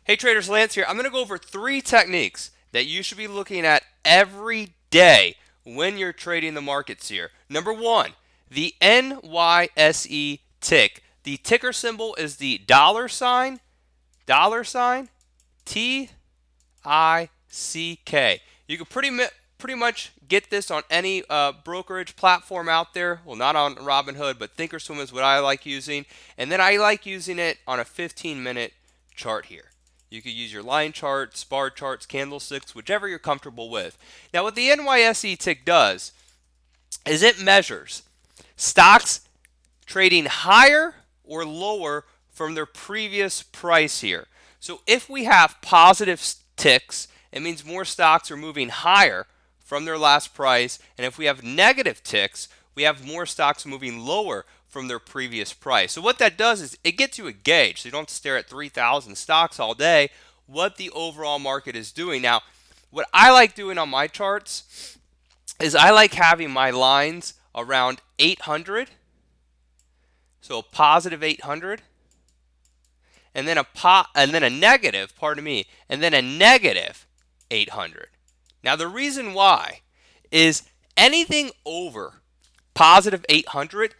Hey traders, Lance here. I'm going to go over 3 techniques that you should be looking at every day when you're trading the markets here. Number 1, the NYSE tick. The ticker symbol is the dollar sign TICK. You can pretty much get this on any brokerage platform out there. Well, not on Robinhood, but Thinkorswim is what I like using. And then I like using it on a 15-minute chart here. You could use your line charts, bar charts, candlesticks, whichever you're comfortable with. Now, what the NYSE tick does is it measures stocks trading higher or lower from their previous price here. So if we have positive ticks, it means more stocks are moving higher from their last price. And if we have negative ticks, we have more stocks moving lower from their previous price. So what that does is it gets you a gauge. So you don't have to stare at 3,000 stocks all day, what the overall market is doing. Now, what I like doing on my charts is I like having my lines around 800. So a positive 800 and then a negative, and then a negative 800. Now the reason why is anything over positive 800,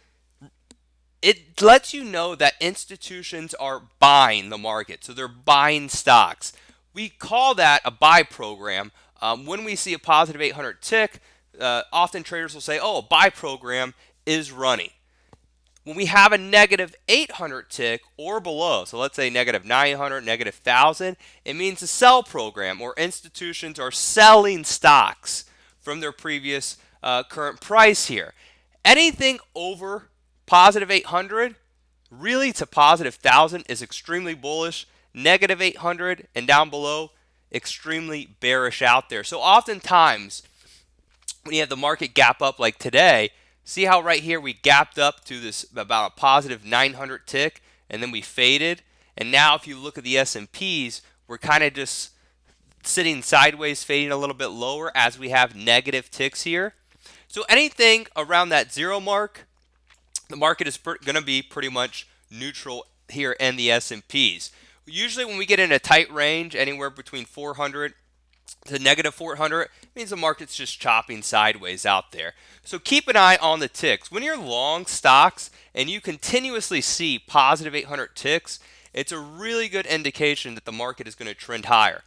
it lets you know that institutions are buying the market. So they're buying stocks. We call that a buy program. When we see a positive 800 tick, often traders will say, oh, a buy program is running. When we have a negative 800 tick or below, so let's say negative 900, negative 1,000, it means a sell program, or institutions are selling stocks from their previous current price here. Anything over positive 800 really to positive 1,000 is extremely bullish. Negative 800 and down below, extremely bearish out there. So oftentimes when you have the market gap up like today, see how right here we gapped up to this about a positive 900 tick, and then we faded. And now if you look at the S&Ps, we're kind of just sitting sideways, fading a little bit lower as we have negative ticks here. So anything around that zero mark, the market is going to be pretty much neutral here in the S&Ps. Usually when we get in a tight range, anywhere between 400 to negative 400, means the market's just chopping sideways out there. So keep an eye on the ticks. When you're long stocks and you continuously see positive 800 ticks, it's a really good indication that the market is going to trend higher.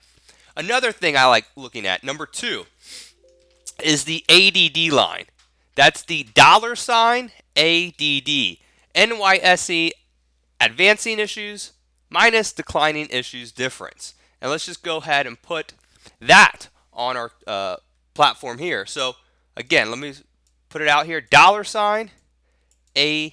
Another thing I like looking at, number 2, is the ADD line. That's the dollar sign ADD. NYSE advancing issues minus declining issues difference. And let's just go ahead and put that on our platform here. So again, let me put it out here. Dollar sign ADD.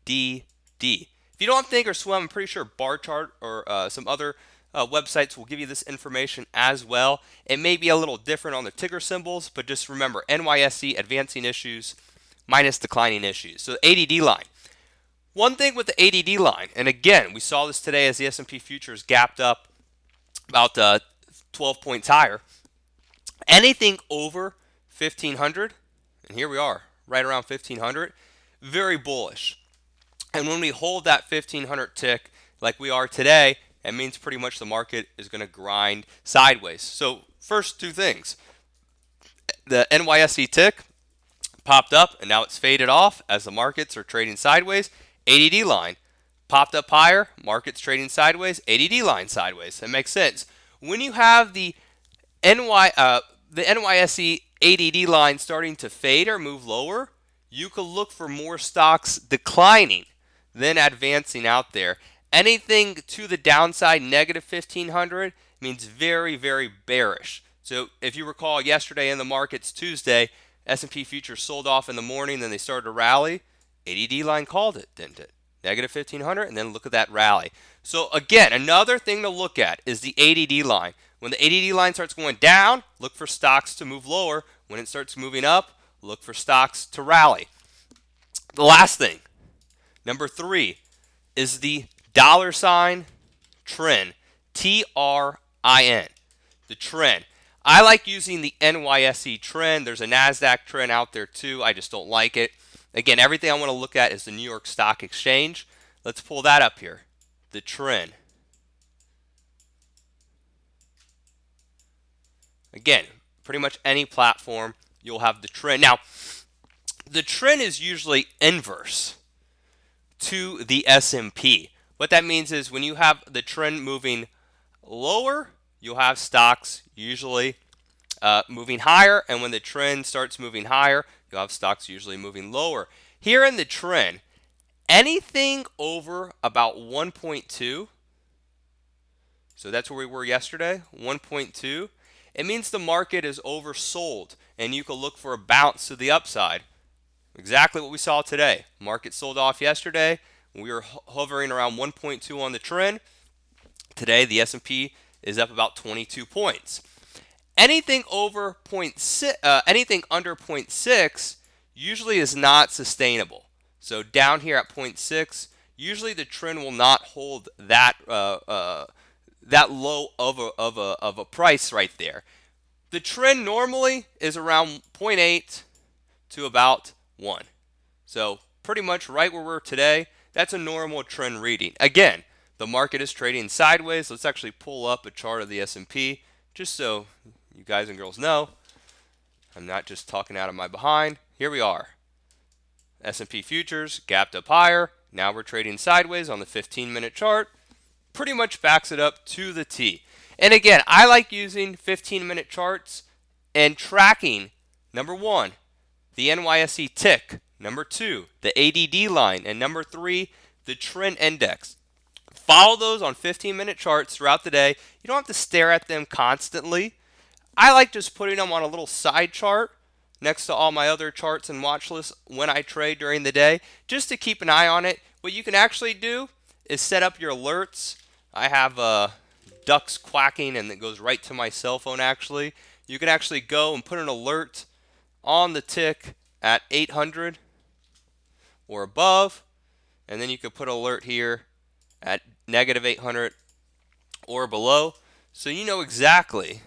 If you don't think or swim, I'm pretty sure Bar Chart or some other websites will give you this information as well. It may be a little different on the ticker symbols, but just remember NYSE advancing issues minus declining issues. So the ADD line. One thing with the ADD line, and again, we saw this today as the S&P futures gapped up about 12 points higher. Anything over 1,500, and here we are, right around 1,500, very bullish. And when we hold that 1,500 tick like we are today, it means pretty much the market is going to grind sideways. So first 2 things. The NYSE tick popped up, and now it's faded off as the markets are trading sideways. ADD line popped up higher, markets trading sideways, ADD line sideways. That makes sense. When you have the NYSE ADD line starting to fade or move lower, you could look for more stocks declining than advancing out there. Anything to the downside, negative 1,500, means very, very bearish. So if you recall yesterday in the markets, Tuesday, S&P futures sold off in the morning, then they started to rally. ADD line called it, didn't it? Negative 1,500, and then look at that rally. So again, another thing to look at is the ADD line. When the ADD line starts going down, look for stocks to move lower. When it starts moving up, look for stocks to rally. The last thing, number 3, is the dollar sign trend. TRIN. The trend. I like using the NYSE trend. There's a NASDAQ trend out there too. I just don't like it. Again, everything I want to look at is the New York Stock Exchange. Let's pull that up here. The trend. Again, pretty much any platform, you'll have the trend. Now, the trend is usually inverse to the S&P. What that means is when you have the trend moving lower, you'll have stocks usually moving higher, and when the trend starts moving higher, you'll have stocks usually moving lower. Here in the trend, anything over about 1.2, so that's where we were yesterday, 1.2, it means the market is oversold, and you can look for a bounce to the upside. Exactly what we saw today. Market sold off yesterday. We were hovering around 1.2 on the trend. Today, the S&P is up about 22 points. Anything over 0.6, anything under 0.6 usually is not sustainable. So down here at 0.6, usually the trend will not hold that that low of a price right there. The trend normally is around 0.8 to about 1. So pretty much right where we're today, that's a normal trend reading. Again, the market is trading sideways. Let's actually pull up a chart of the S&P just so you guys and girls know I'm not just talking out of my behind. Here we are. S&P futures gapped up higher. Now we're trading sideways on the 15-minute chart. Pretty much backs it up to the T. And again, I like using 15-minute charts and tracking, number 1, the NYSE tick, number 2, the ADD line, and number 3, the trend index. Follow those on 15-minute charts throughout the day. You don't have to stare at them constantly. I like just putting them on a little side chart next to all my other charts and watch lists when I trade during the day, just to keep an eye on it. What you can actually do is set up your alerts. I have ducks quacking, and it goes right to my cell phone actually. You can actually go and put an alert on the tick at 800 or above, and then you could put an alert here at negative 800 or below, so you know exactly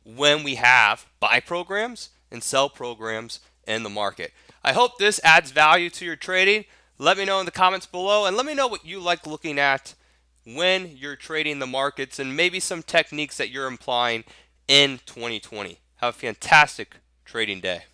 when we have buy programs and sell programs in the market. I hope this adds value to your trading. Let me know in the comments below, and let me know what you like looking at when you're trading the markets, and maybe some techniques that you're applying in 2020. Have a fantastic trading day.